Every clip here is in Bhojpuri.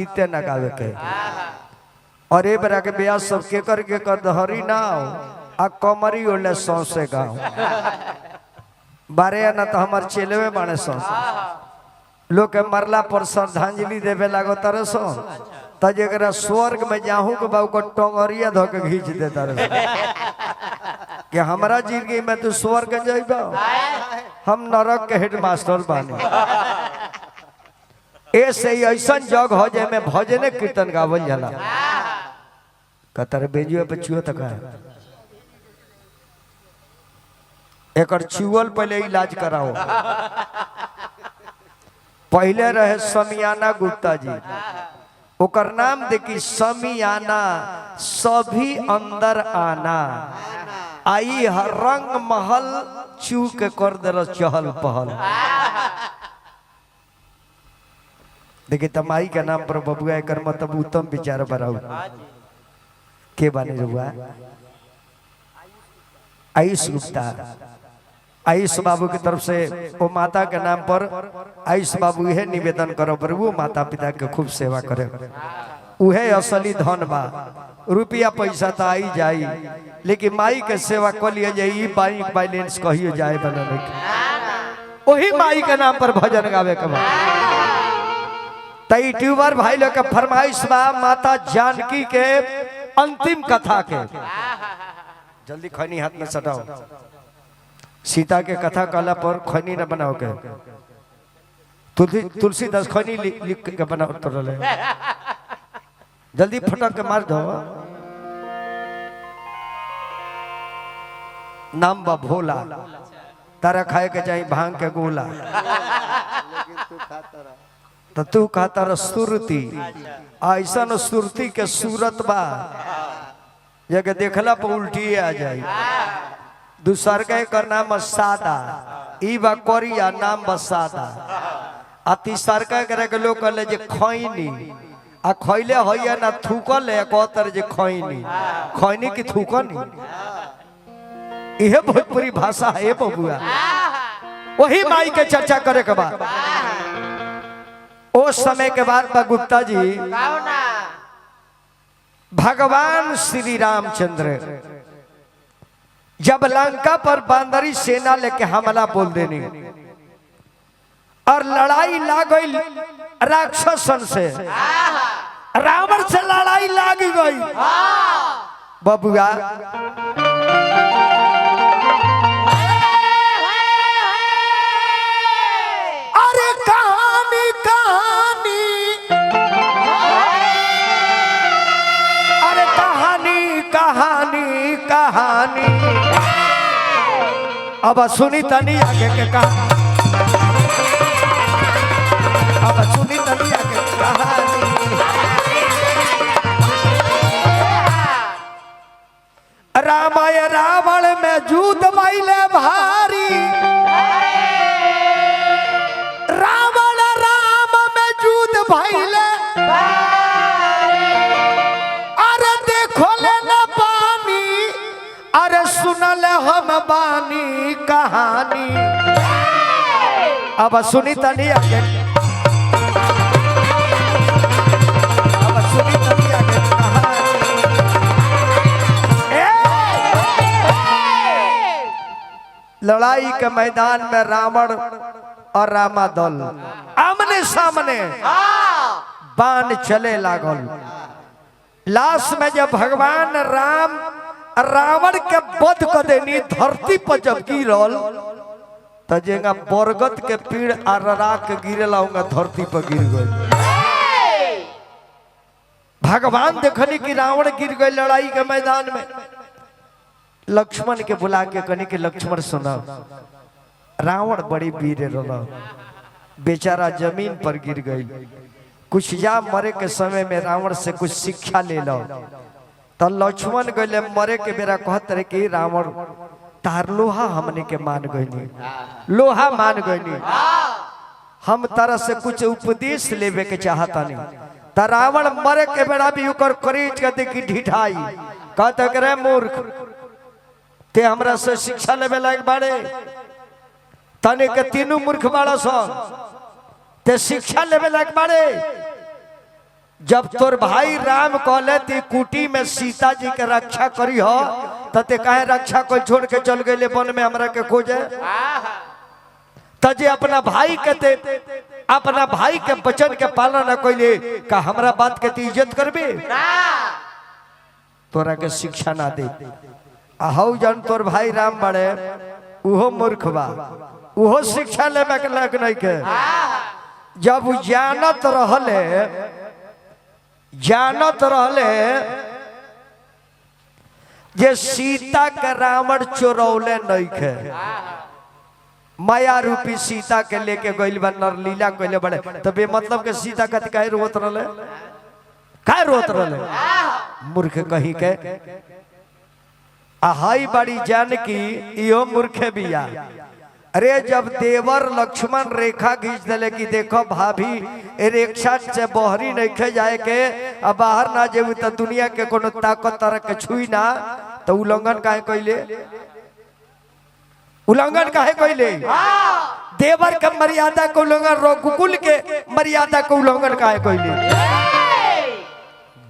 गीते न गावे के और ए बरा के ब्याह सब के कर धरी ना आ कमरी ओले सौसे गाँव बारे ना तो हमार चेलवे बाणे सौसे लोग के मरला पर श्रद्धांजलि देवे लागो तारे सो तजरा स्वर्ग में जाहू के बाबू को टोंगरिया धो के घींच देता रहे कि हमारा जिंदगी में तू स्वर्ग जाइबा हम नरक के हेड मास्टर बानी ऐसे ही ऐसा जग हो जाए में भजन कीर्तन गावल जाला कतर बेजुए पे छुओ तक एक चुअल पहले इलाज कराओ पहले रहे समियाना गुप्ता जी ओकर नाम देखी समियाना सभी अंदर आना आई रंग महल चू के कर दे चहल पहल देखिए तमाई के नाम पर बबुआ एक मतलब उत्तम विचार बनाऊ के बने रुआ आयुष गुप्ता आयुष बाबू की तरफ से वो माता के नाम पर आयुष बाबू यह निवेदन करो पर वो माता पिता के खूब सेवा करे उहे असली धन बा रुपया पैसा तो आई जाई लेकिन माई के सेवा कर लिया जाए बैंक बैलेंस कहिए जाए बनाने के वही माई के नाम पर भजन गावे के तई ट्यूबर भाई लोग के फरमाइश बा माता जानकी के अंतिम कथा के जल्दी खैनी हाथ में सटाओ सीता के कथा कहला पर खैनी न बनाओ के तुलसीदास खैनी लिख के बनाओ तो रहे जल्दी फटक के मार दो नाम बा भोला तारा खाए के चाहिए भांग के गोला तो तू खाता रह सुरती ऐसा न सुरती के सूरत बा जगह देखला पर उल्टी आ जाए दूसर के कर नाम सादा ई बा कोरिया नाम बा सादा आ तीसर के लोग कहले जे खैनी आ खैले होइया ना थूकल है कहतर जे खैनी खैनी की थूकनी इहे भोजपुरी भाषा है बबुआ वही माई के चर्चा करे के बाद उस समय के बाद गुप्ता जी भगवान श्री रामचंद्र जब लंका पर बांदरी सेना लेके हमला बोल देनी और लड़ाई लाग गई राक्षसन से रावण से लड़ाई लाग गई बबुआ अरे कहानी कहानी अरे कहानी कहानी कहानी अब सुनी तनी आगे के कहानी अब सुनी तनी आगे के कहानी रामाय रावण में जूत बैले भारी रावण राम में जूत भैले अरे देखो ले न पानी अरे सुनल हम बानी कहानी अब सुनी तनी आगे अब सुनी तनी आगे कहानी लड़ाई के मैदान में रावण और रामा दल आमने सामने बाण चले लागल लास्ट में जब भगवान राम रावण के वध कर देनी धरती पर जब गिरल तो जेगा बरगद के पेड़ अररा के गिरेला धरती पर गिर गए भगवान देखनी कि रावण गिर गए लड़ाई के मैदान में लक्ष्मण के बुला के कहनी कि लक्ष्मण सुना रावण बड़ी वीर रहा बेचारा जमीन पर गिर गई कुछ जा मरे के समय में रावण से कुछ शिक्षा ले लो तो लक्ष्मण गए मरे के बेरा कहत रहे कि रावण तार लोहा हमने के मान गई लोहा मान गई हम तरह से कुछ उपदेश लेवे के चाहता नहीं तो रावण मरे के बेरा भी उकर करीज के देखी ढिठाई कहते करे मूर्ख ते हमरा से शिक्षा लेवे लायक बाड़े तने के तीनों मूर्ख बाड़ा सो ते शिक्षा लेवे लायक बाड़े जब तोर भाई राम कहले ती कुटी में सीता जी के रक्षा करी हो तते काहे रक्षा को छोड़ के चल गए वन में हमरा के खोजे तजे अपना भाई के वचन के पालन न कइले का हमरा बात के ती इज्जत करबे तोरा के शिक्षा ना दे आहौ जन तोर भाई राम बड़े उहो मूर्ख बा उहो शिक्षा लेबे के लायक नहीं के जब जानत रहले जे सीता के रावण चोरौले नहीं खे माया रूपी सीता के लेके गइल बा नरलीला कइले बड़े तबे मतलब के सीता कति काहे रोत रहले मूर्ख कहीं के आहाई बड़ी जानकी इहो मूर्खे बिया अरे जब देवर लक्ष्मण रेखा खींच दिले कि देखो भाभी रेखा से बहरी नहीं जाए के अब बाहर ना जेबू तो दुनिया के कोनो ताकत तरह के छुई ना तो उल्लंघन काहे कइले देवर के मर्यादा को उल्लंघन रघुकुल के मर्यादा को उल्लंघन काहे कइले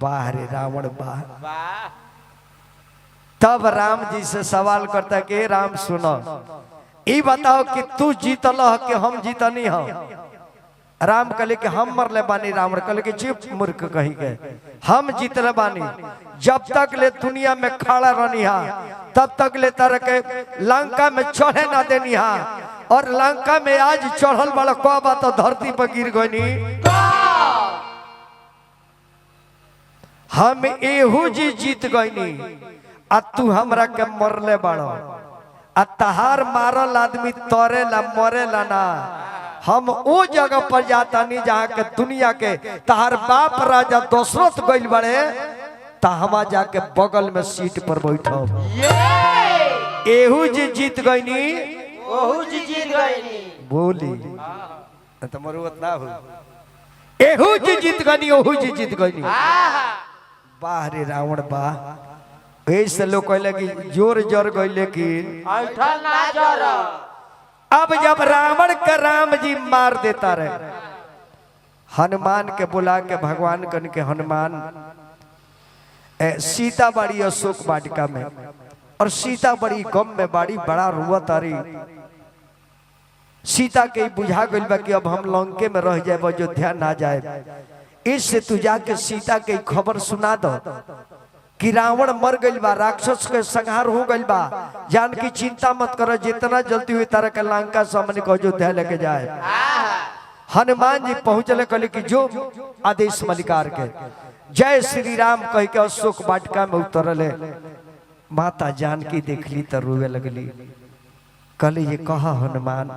बाहरे रावण बाहर तब राम जी से सवाल करता कि राम सुनो ई बताओ कि तू जीतल कि हम जीतनी हो राम कहले कि हम मरले बानी रावण कहले कि चुप मूर्ख कहीं के हम जीतले बानी जब तक ले दुनिया में खड़ा रहनी हा तब तक ले तरह के लंका में चढ़े ना देनी हा और लंका में आज चढ़ल वाला को बात तो धरती पर गिर गनी हम एहू जी जीत गईनी आ तू हमरा के मरले बाड़ो आ तहार मारल आदमी तोरेला मरेला ना हम वो जगह पर जाता नहीं जहाँ के दुनिया के तहार बाप राजा दशरथ गइल बड़े तहवा जाके बगल में सीट पर बैठो एहू जी जीत गईनी ओहू जी जीत गईनी बोली तो मरुवत ना हो एहू जी जीत गईनी ओहू जी जीत गईनी बाहरे रावण बा ऐसे लोग कहले कि जोर जोर गइले कि ऐठल ना जोर अब जब रावण का राम जी मार देता रहे हनुमान के बुला के भगवान कन के हनुमान सीता बड़ी अशोक वाटिका में और सीता बड़ी गम में बड़ी बड़ा रुआ तारी सीता के बुझा गइल बा कि अब हम लंके में रह जाए अयोध्या ना जाए इससे तू जाके सीता के खबर सुना दो कि रावण मर गइल बा राक्षस के संहार हो गइल बा जानकी चिंता मत करो जितना जल्दी हुई तरह के लंका सामने को अयोध्या लेके जाए हनुमान जी पहुंचले कहले कि जो आदेश मलिकार के जय श्री राम कह के अशोक वाटिका में उतरले माता जानकी देखली तो रोवे लगली कहले ये कहा हनुमान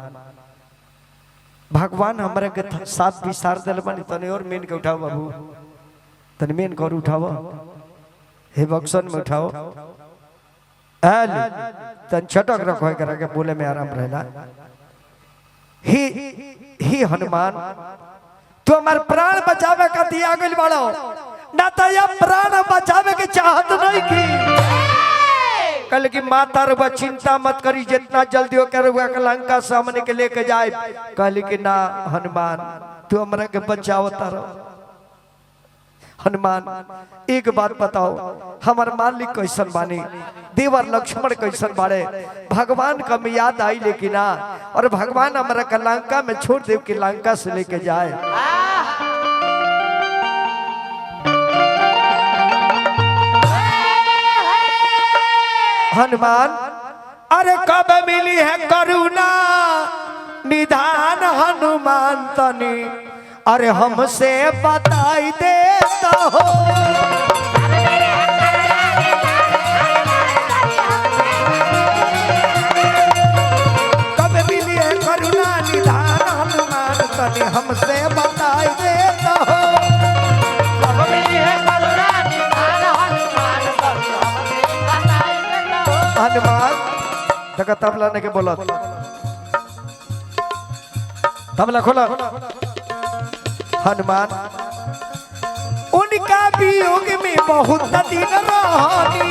भगवान हमारे के साथ विसार दिल बनी तने और मेन के उठाओ बाबू तने मेन कर उठाओ हे बक्सन में उठाओ तन छटक रखो करा के बोले में आराम रहला ही हनुमान तू हमारे प्राण बचावे का दिया गइल बाड़ो ना तो ये प्राण बचावे के चाहत नहीं की कल की माता रे चिंता मत करी जितना जल्दी हो कर लंका सामने के लेके जाए कहली कि ना हनुमान तू हमरा के बचाओ तारो हनुमान एक बात बताओ हमार मालिक कैसन बानी देवर लक्ष्मण कैसन बाड़े भगवान का में याद आई लेकिन ना और भगवान हमारा का लंका में छोड़ दे कि लंका से लेके जाए हनुमान अरे कब मिली है करुणा निधान हनुमान तनी अरे हमसे बताई देता हो कब मिली है करुणा निधान हनुमान तनी हमसे बताई देता हो कब मिली है करुणा निधान हनुमान तनी हमसे बताई देता हो हनुमान देखा तबला ने के बोला तबला खोला हनुमान उनका वियोग में बहुत दिन रहनी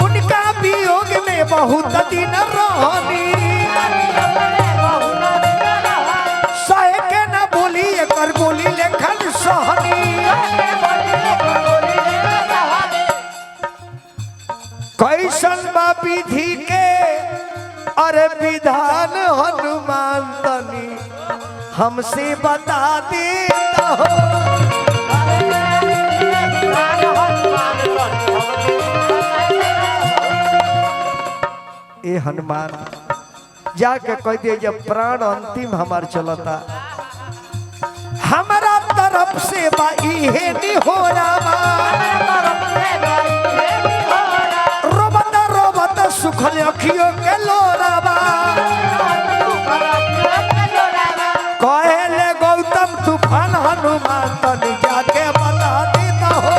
उनका वियोग में बहुत दिन रहनी सह के न बोली एक कर गोली लेखन सहनी कैसन बा विधि के अरे विधान हनुमान तनी हमसे बता देता हो। ए हनुमान जाके कह दिए जब प्राण अंतिम हमार चलता हमारा तरफ से बा इहे नहीं हो रहा रोबत रोबत सुखल अखियों के लोराबा कहले गौतम तूफान हनुमान तनी जाके बता देता हो।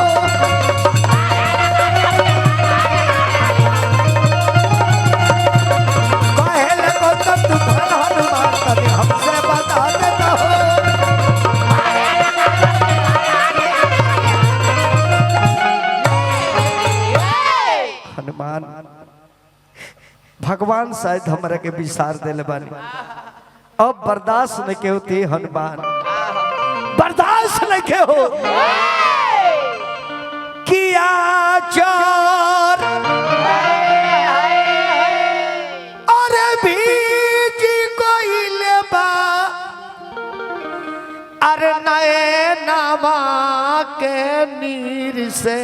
कहले गौतम तूफान हनुमान तनी हमसे बता देता हो। हनुमान भगवान शायद हमरा के विसार देले बानी अब बर्दाश्त नहीं के होती हनुमान बर्दाश्त नहीं के हो किया चार अरे भीज कोइले बा अरे नए नामा के नीर से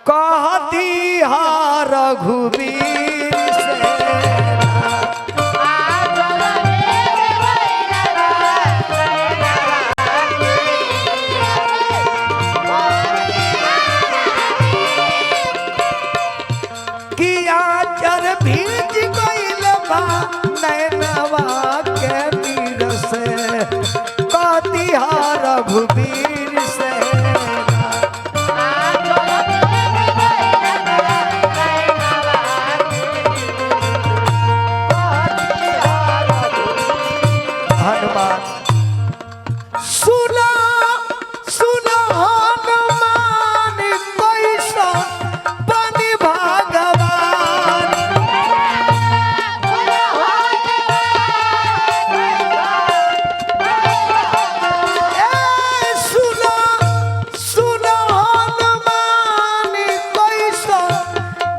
कहती हार रघुवीर से किया चर भीज गइल बा नैनवा के नीर से कहती हार रघुवीर से सुना सुना हनुमान कैसा बनी भगवान सुना सुना हनुमान कैसा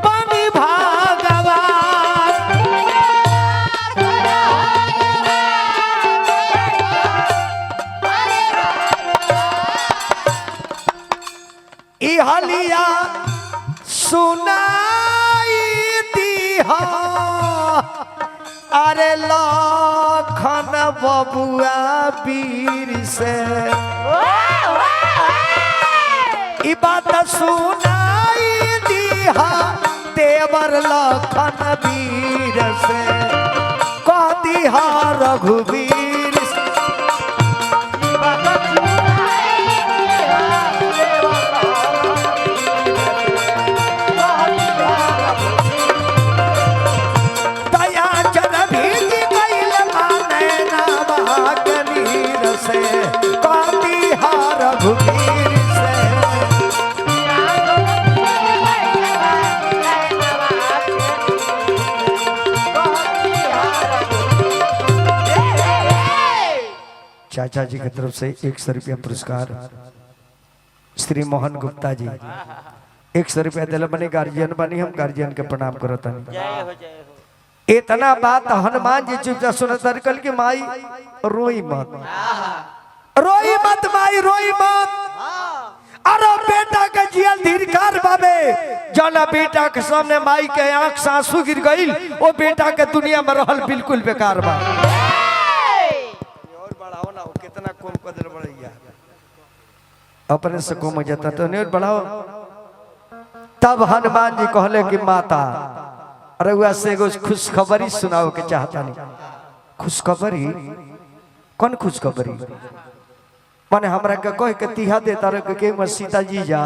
बनी भगवान इहलिया सुनाई दीहा अरे लखन बबुआ वीर से ई बात सुनाई दीहा देवर लखन वीर से कह दीहा रघुवीर से रघुवीर से चाचा जी की तरफ से 100 रुपया पुरस्कार श्री मोहन गुप्ता जी 100 रुपया दिल बने गार्जियन बनी हम गार्जियन के प्रणाम करता इतना बात हनुमान जी चुपचाप सुनता कल की माई रोई मत माई रोई मत अरे बेटा के जियल धीरकार बाबे जना बेटा के सामने माई के आंख से आंसू गिर गई वो बेटा के दुनिया में रहल बिल्कुल बेकार बा और बढ़ाओ ना कितना कम कदर बढ़िया अपने से कम हो जाता तो नहीं बढ़ाओ तब हनुमान जी कहले कि माता अरे वैसे खुशखबरी सुनाओ के चाहता नहीं खुशखबरी कौन खुशखबरी माने हमरा के कह के तिहा देता रहे के सीता जी जा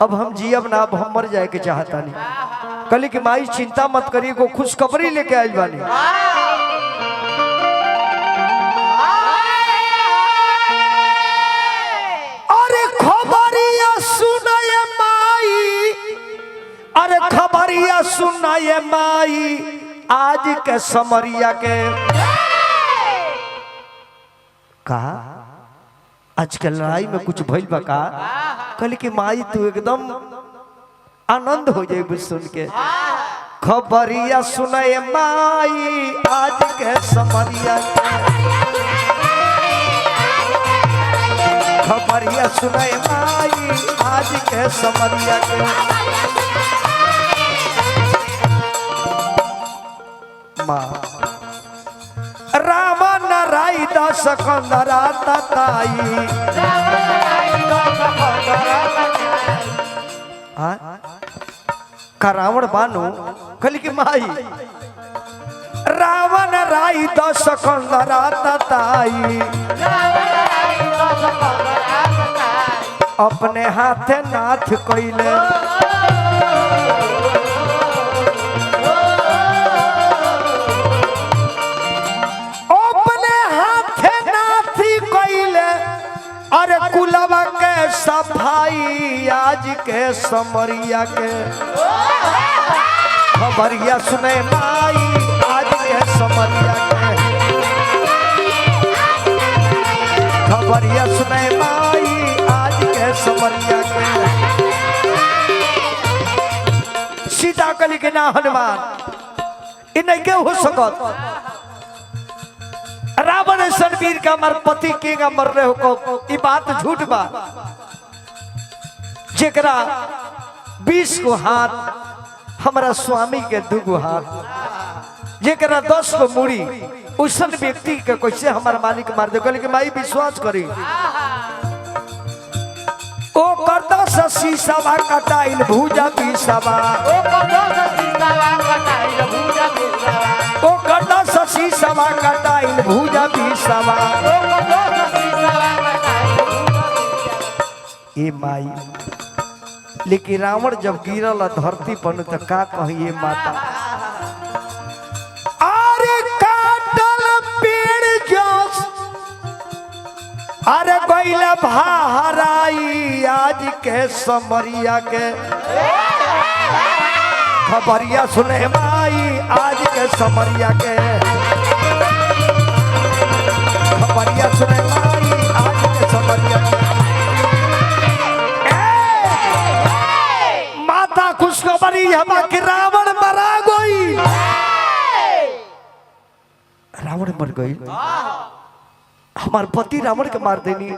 अब हम जियब ना अब हम मर जाए के चाहता नहीं कहली कि माई चिंता मत करिए को खुशखबरी लेके आइल बानी अरे खबरिया सुनाए माई अरे खबरिया सुनाए माई आज के समरिया के कहा आजकल लड़ाई में कुछ भइल बा का? कहली कि माई तू एकदम आनंद हो जाए सुन के। खबरिया सुनाए माई आज के समरिया के, खबरिया सुनाए माई आज के समरिया के। माँ रावण राई दस कंदरा ताई, का रावण बानो? कहली कि माई रावण राई दस कंदरा ताई, अपने हाथे नाथ कइले। अपने हाथे नाथी कइले, अरे कुलवा के सफाई आज के समरिया के। खबरिया सुने माई आज के समरिया के, खबरिया सुने माई आज के समरिया के। सीता कली के ना हनुमान इन के हो सकत। रावण वीर का मर पति के का मर रहे हो को ई बात झूठ बा। जेकरा 20 को हाथ हमारा स्वामी के 2 गो हाथ, जेकरा 10 को मुड़ी, उसन व्यक्ति के कैसे हमारा मालिक मार दे? कहले कि माई विश्वास करी ओ करदा ससी सवा कटाइल भूजा पीसवा, ओ करदा ससी सवा कटाइल भूजा पीसवा। ए माई लेकिन रावण जब गिरल धरती पर तो का कहिए माता? अरे काटल पेड़ जोस, अरे गइल भाराई आज के समरिया के। खबरिया सुने माई आज के समरिया के, खबरिया सुने माई आज के समरिया के। माता खुशखबरी हमा के रावण मरा गई। रावण मर गई, हमार पति रावण के मार देनी।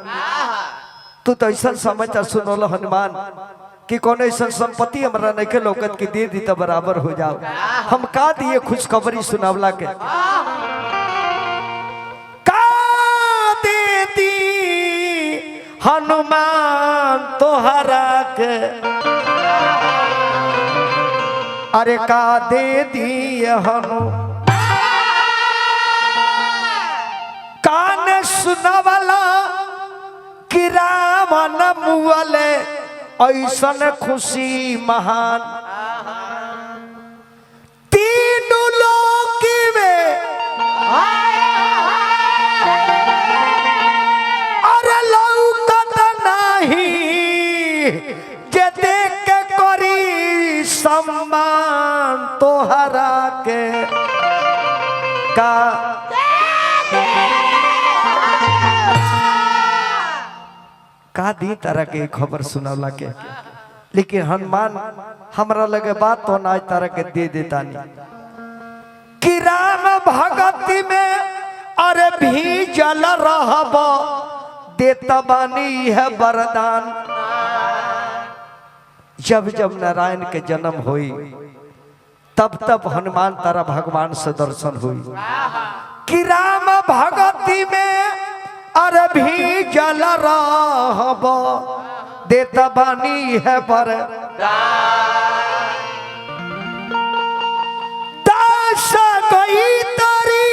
तू तो ऐसा समझता सुनल हनुमान कि कौन ऐसा संपत्ति हमारा नहीं के लोकत की दे दी तो बराबर हो जाओ। हम का दिए खुशखबरी सुनावला के? का दे दी हनुमान तोहरा के, अरे का दे दी हनु कान सुनावला कि रावण मुअले ऐसन खुशी महान। तीनों लोक में अरे लौकत नहीं, जे देख के करी सम्मान तोहरा के। का दी तरह के खबर सुनावला के? लेकिन हनुमान हमरा लगे बात तो ना तरह के दे देता नहीं कि राम भगति में अरे भी जल रहब देता बानी है वरदान। जब जब नारायण के जन्म हुई तब तब हनुमान तारा भगवान से दर्शन हुई कि राम भगति में अरे भी जल रहब देता बानी है दास गई तरी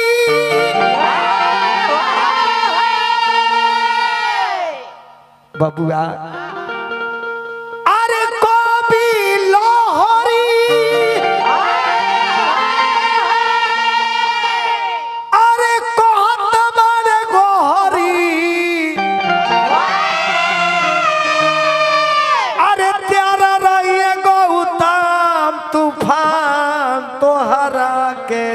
बबुआ। अरे कवि लोहरी अरे कहत बड़े गोहरी, अरे त्यारा रहिए गौतम तूफान तोहरा के।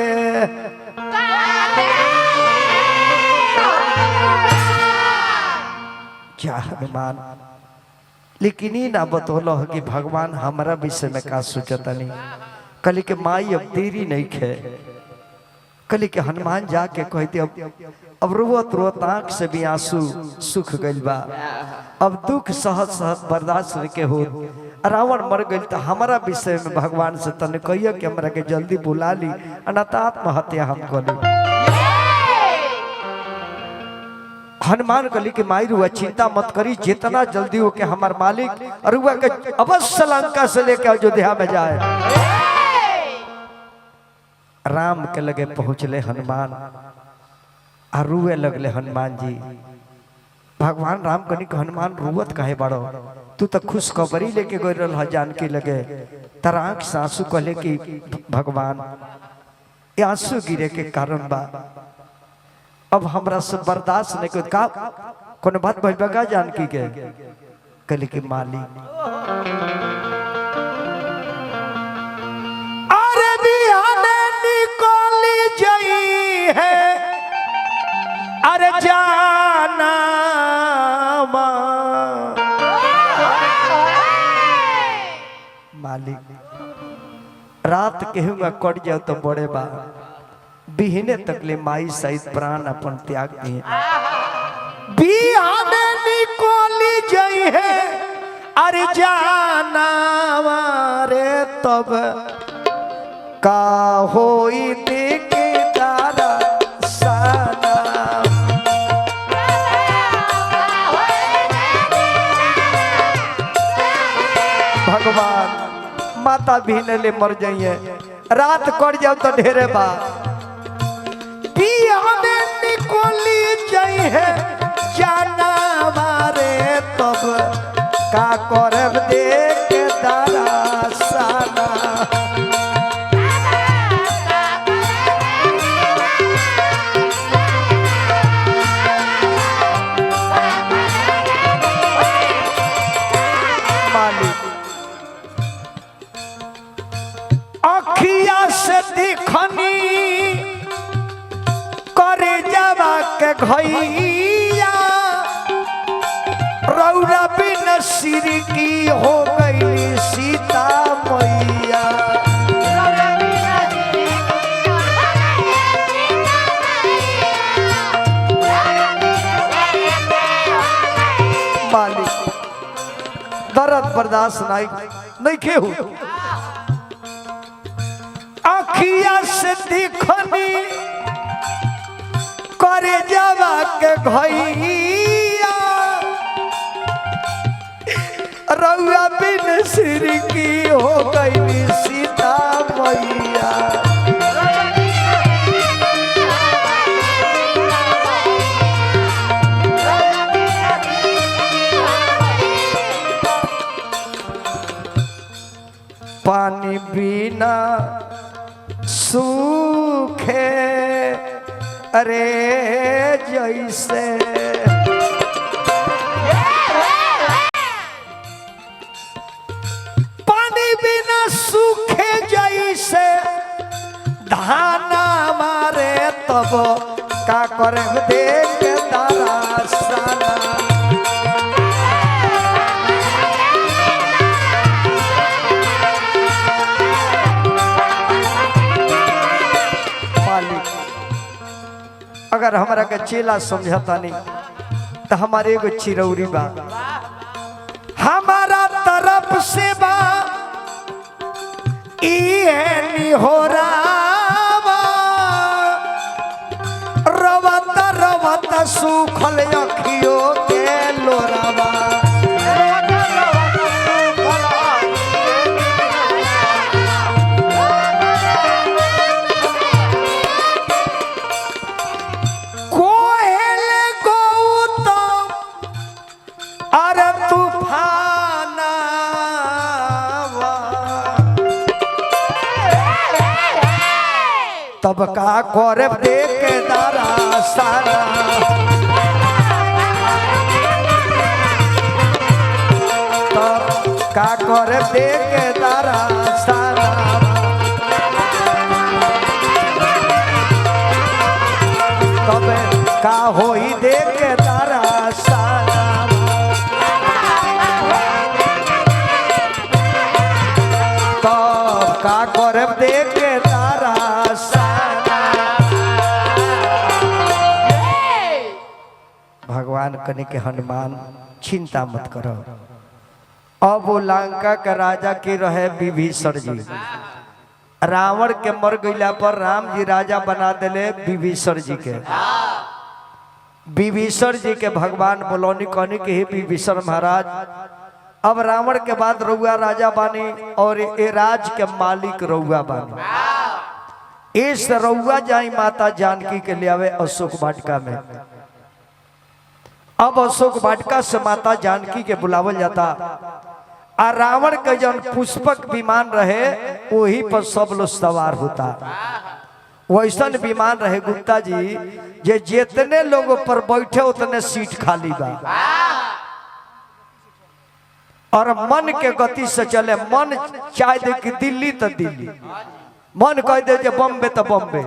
क्या हनुमान, लेकिन ही ना बतौलो कि भगवान हमारा विषय में का सोचता नहीं। कल के माई अब देरी नहीं खे, कल के हनुमान जाके कहते अब रोवत रोवत आंख से भी आंसू सुख गइल बा, अब दुख सहत सहत बर्दाश्त के हो। रावण मर गइल तो हमारा विषय में भगवान से तने कहिए कि हमरा के जल्दी बुला ली, अनता आत्महत्या हम करी। हनुमान कली के माई रुआ चिंता मत करी, जितना जल्दी हो के हमार मालिक रुआ के अवश्य लंका से लेके अयोध्या में जाए। राम के लगे पहुंचले हनुमान, और रुए लगले हनुमान जी। भगवान राम कनी के हनुमान रुवत काहे बड़ो, तू तो खुशखबरी लेके गई रहा जानकी लगे, तार आंख से आंसू कहले कि भगवान ये आंसू गिरे के कारण बा, अब हमरा से बर्दाश्त नहीं कर का कोनो बात भइल बा का जानकी के। कहले कि मालिक अरे बिहाने निकली जई है, अरे जाना मालिक रात केहुआ कट जाओ तो बड़े बा, बिहने तकले माई सहित प्राण अपन त्याग दिए। बिहाने निकली जई है, अरे जाना रे तब का होई दिकदारा साना। भगवान माता बिहने ले मर जाइए, रात कट जाओ तो ढेरे बा। बिहाने निकली जाई है जाना मारे तब का करब देख दारा साना। अखिया से दिखनी करे जावा के घैया, रौरा बिन सिर की हो गई सीता मैया। मालिक दर्द बर्दाश्त नहीं केहू, अखिया से दिखनी करे जावा के घैया, रउआ बिन सिर की हो गई सीता मैया। पानी बिना सूखे अरे जैसे, पानी बिना सूखे जैसे धाना मारे तब का करे देख तारा साना। अगर हमारा के चेला समझता नहीं तो हमारे एगो चिरौरी बा, हमारा तरफ से बा निहोरा रवत रवत सूखल अखियों के लोरावा। तब का करे देख दारा साना, तब का करे देख दारा साना। तब का होई देख दारा साना। भगवान कने के हनुमान चिंता मत करो। अब वो लंका के राजा के रहे विभीषण जी। रावण के मर गईला पर राम जी राजा बना दिले विभीषण जी के। विभीषण जी के भगवान बोलौनी कहनी के हे विभीषण महाराज, अब रावण के बाद रउआ राजा बानी और ए राज के मालिक रउआ बानी। इस रउआ जाई माता जानकी के ले आवे अशोक वाटिका में। अब अशोक वाटिका से माता जानकी के बुलावल जाता। आ रावण के जन पुष्पक विमान रहे वही पर सब लोग सवार होता। वैसा विमान रहे गुप्ता जी जे जितने लोगों पर बैठे उतने सीट खाली बा और मन के गति से चले। मन चाहे दे कि दिल्ली तो दिल्ली, मन कह दे जे बम्बे तो बम्बे,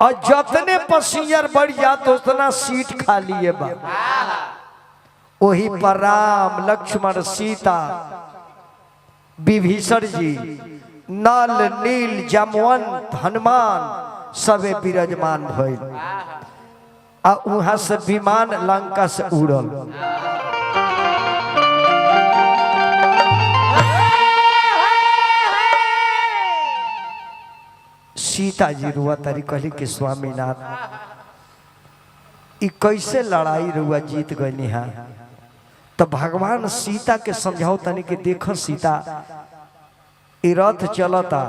और जितने पैसेंजर बढ़ जाते उतना सीट खाली है बा। वही पर राम लक्ष्मण सीता विभीषण जी नल नील जामवंत हनुमान सबे विराजमान भइल। आ वहां से विमान लंका से उड़ल। सीता जी रुआ तारी कहली कि स्वामीनाथ ई कैसे लड़ाई रुआ जीत गई है। तो भगवान सीता के समझाओ तनी कि देखो सीता ई रथ चलता,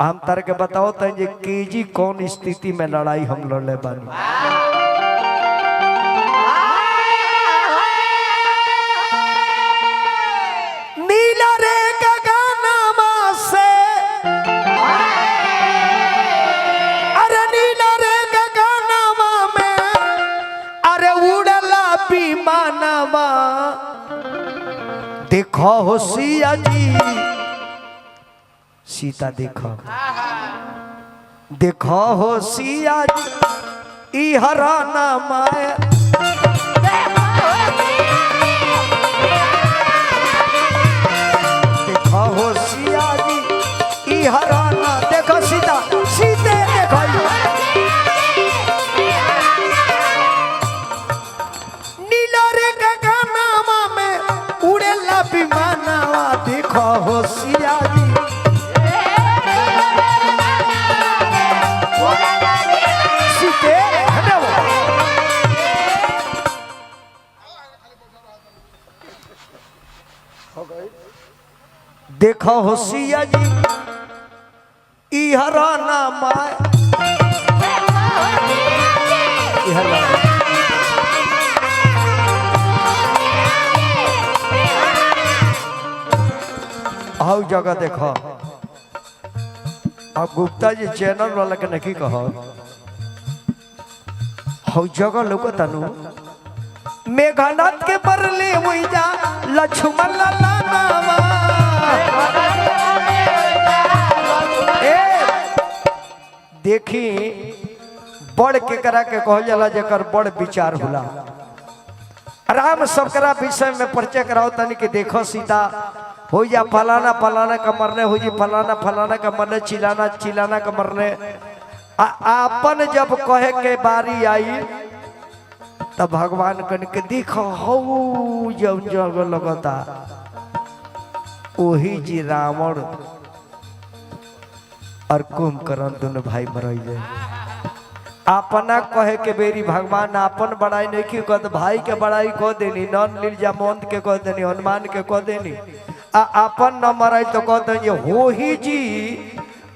हम तार के बताओ तनी जे केजी कौन स्थिति में लड़ाई हम लड़ले बानी। नीला रे गगनमा से, अरे नीला रे गगनमा में, अरे उड़ला विमानमा। देखो हो सिया जी, सीता देखो, देखो हो सिया जी ई हराना माया। देखो हो सिया जी ई हराना। देखो सीता, सीते देखो नीला रे गगनमा में उड़ेला विमानवा। देखो हो सिया जी देखो हो सिया जी ई हराना माय। आओ जगह देखो। अब गुप्ता जी चैनल वाला के नहीं कहो। हौ जगह लोग तनु मेघनाथ के बरले हुई जा लक्ष्मण लालावा। देखी बड़ के करा के कहल जाला जेकर बड़ विचार होला। राम सबकरा विषय में परिचय कराओ तनी कि देखो सीता हो जा फलाना फलाना का मरने, हो जी फलाना फलाना का मरने, चिलाना चिलाना का मरने। आपन जब कहे के बारी आई तब भगवान कन के देखो हो जब जगह लगता वही जी रावण और कुंभकर्ण दोनों भाई मरइले। अपना कहे के बेरी भगवान आपन बड़ाई नहीं की कहते, भाई के बड़ाई कह देनी, नन नील जामवंत के कह देनी, हनुमान के कह देनी। आपन न मराई तो कह देनी हो ही जी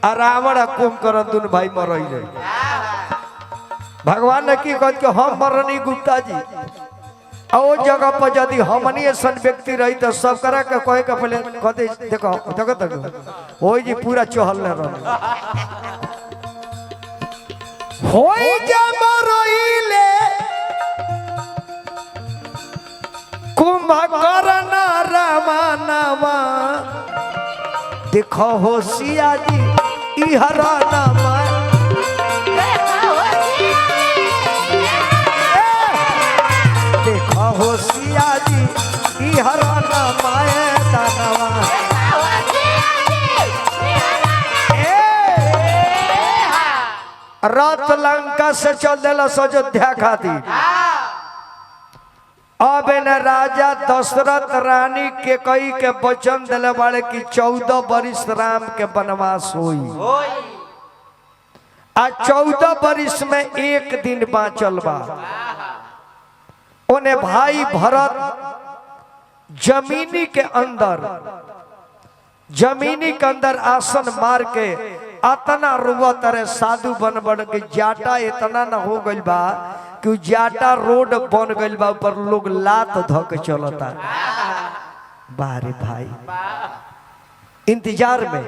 रावण कुंभकर्ण दोनों भाई मरइले। भगवान ने की कहते हम मरनी गुप्ता जी। और जगह पर यदि हमनी ऐसा व्यक्ति रही तो सब करा के कहे के पहले कहते देखो देखो देखो हो जी पूरा चहल रह होई जमरोइले कुंभकर्ण रामानामा। देखो हो सिया जी ई हरानामा। देखो हो सिया जी ई हरानामा दानवा। रथ लंका से चल दिला अयोध्या खातिर। अब न राजा दशरथ रानी के कई के वचन दिले बाड़े कि 14 वर्ष राम के वनवास होई आ 14 वर्ष में एक दिन बाँचल बा। उन्हें भाई भरत जमीनी के अंदर आसन मार के अतना रुआ तरह साधु बन बन के जाटा इतना न हो गइल बा कि जाटा रोड बन गइल बा, ऊपर लोग लात धक चलता। बारे भाई इंतजार में,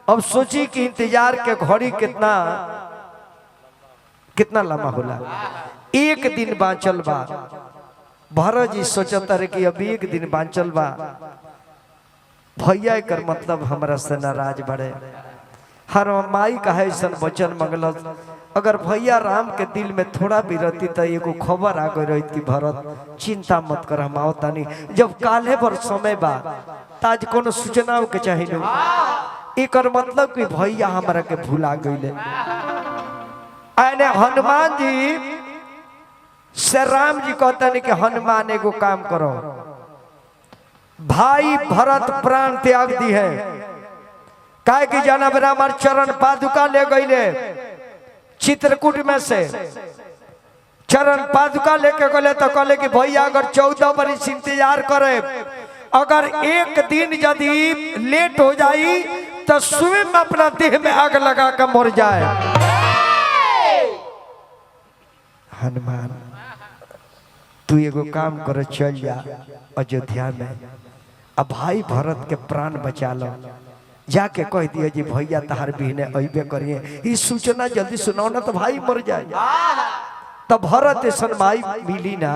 अब सोची कि इंतजार के घड़ी कितना लंबा होला। एक दिन बाँचल बा। भरत जी सोचता रहे कि अब एक दिन बाँचल बा, भैया कर मतलब हमरा से नाराज बड़े। हर माई कहे ऐसा वचन मंगल, अगर भैया राम के दिल में थोड़ा भी रहती तो एगो खबर आ गई रही कि भरत चिंता मत कर, हम आओ तानी। जब काले भर समय बा ताज कोनो सूचना के चाहिए, एक मतलब कि भैया हमरा के भुला गईले। आने हनुमान जी से राम जी कहते हैं कि हनुमान एगो काम करो, भाई भरत प्राण त्याग दी है, काहे कि जाना बेरा हमार चरण पादुका ले गईले चित्रकूट में से। चरण पादुका लेके गले तो कहले कि भैया अगर 14 वर्ष इंतजार करे, अगर एक दिन यदि लेट हो जाई तो स्वयं अपना देह में आग लगा कर मर जाए। हनुमान तू एगो काम कर, चल जा अयोध्या में, अब भाई भरत के प्राण बचा लो। जाके कह दिए जी भैया तहार बिहने अबे करिए, ई सूचना जल्दी सुनाओ ना तो भाई मर जाए। तब भरत ऐसा भाई मिली ना,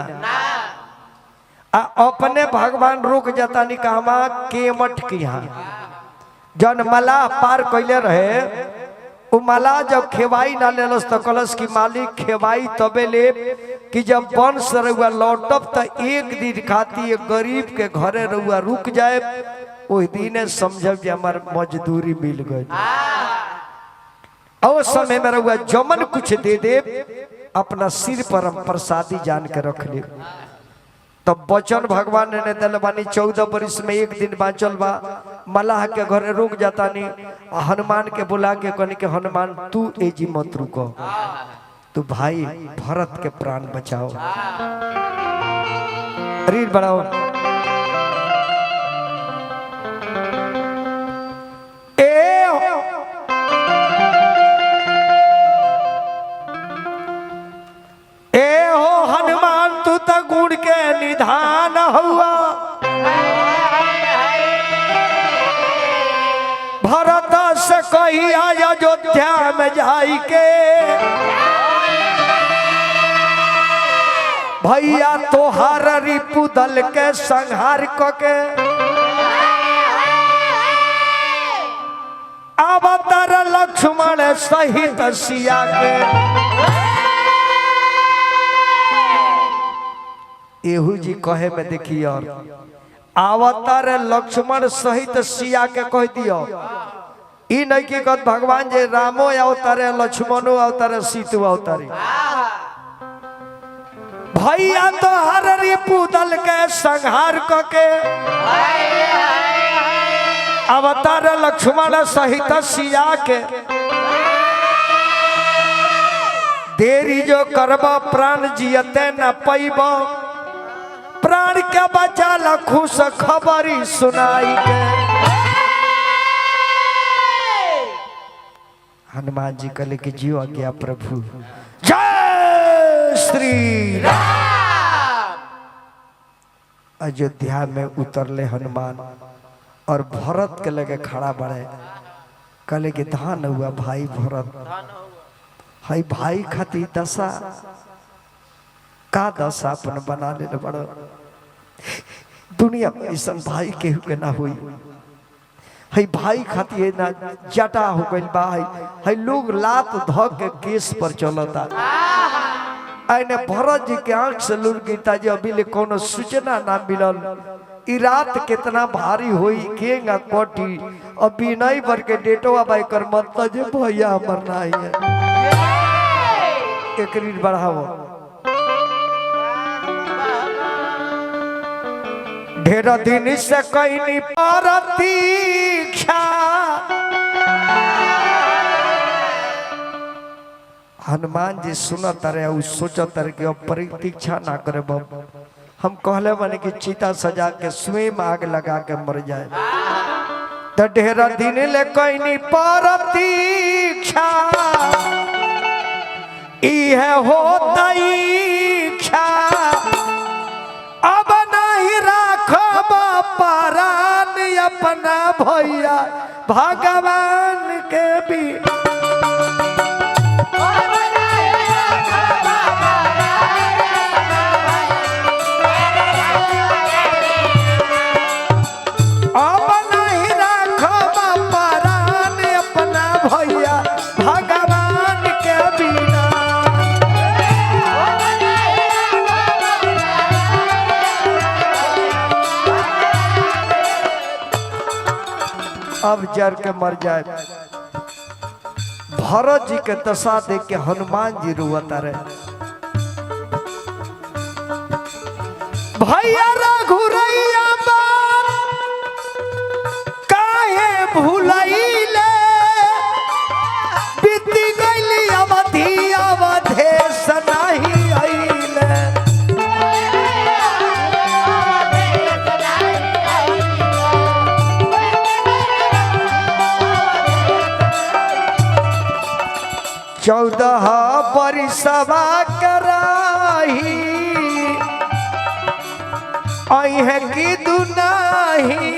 अपने भगवान रुक जाता नहीं कहवा केमठ की यहाँ जन मला पार कैले रहे, उ मला जब खेवाई ना लेलस तो कलस की मालिक खेवाई तबे ले कि जब वंश रहुआ लौटब तो एक दिन खाती एक गरीब के घरे रहुआ रुक जाए, वही दिन समझब जे हमार मजदूरी मिल गई। और समय में रहुआ जमन कुछ दे दे, अपना सिर पर हम प्रसादी जान के रख ले। तब वचन भगवान ने दिल बानी 14 वर्ष में एक दिन बाँचल बा, मलाह के घरे रुक जाता नहीं। हनुमान के बुला के कहने के हनुमान तू एजी मत रुको, तू भाई भरत के प्राण बचाओ। रीढ़ बढ़ाओ। गुण के निधान हुआ, भरत से कही अयोध्या में जाई के, भैया तोहार रिपु दल के संहार के, अवतार लक्ष्मण सहित सिया के। एहू जी कहे में देखिए, और अवतार लक्ष्मण सहित सिया के कह दियो। ई नहीं की कहत भगवान जे रामो अवतारे लक्ष्मणो अवतारे सीतू अवतारी। भैया तो हर रिपु दल के संहार के, अवतार लक्ष्मण सहित सिया के, देरी जो करब प्राण जियते न पैब, प्राण के बचा ला खुश खबरी सुनाई के। हनुमान जी कहले कि जियो आज्ञा प्रभु। जय श्री राम। अयोध्या में उतरले हनुमान और भरत के लगे खड़ा बड़े, कहले कि धान हुआ भाई भरत, हाई भाई खाती दशा का दशा अपन बना ले बड़ो। दुनिया में ऐसा भाई केहू के ना हुई, हई भाई खाती है ना जटा हो गई बा, हई लोग लात ध के केस पर चलता। आने भरत जी के आंख से लुर गीता जी अभी ले कोनो सूचना ना मिलल। ई रात कितना भारी हुई केंगा कोटी, अभी नहीं भर के डेटवा बाई कर मत जे भैया हमर ना है। एक रीड बढ़ाओ। ढेर दिन से कहीं प्रतीक्षा हनुमान जी सुनत रहे सोचत रहे कि अब प्रतीक्षा ना करे बाबू हम कहले बने कि चीता सजा के स्वयं आग लगा के मर जाए तो ढेर दिन ले कहीं प्रतीक्षा इह होता इच्छा अब नहीं राखब परान अपना भैया भगवान के भी अब नहीं राखब परान अपना भैया भगवान के बिना अब जर के मर जाए भरत जी के दशा देख के हनुमान जी रोता रहे भैया रघुरैया काहे भूलैले बीती गइली अवधि अवधेश नहीं आइले चौदह परिसवा कराही अहे की दुनाही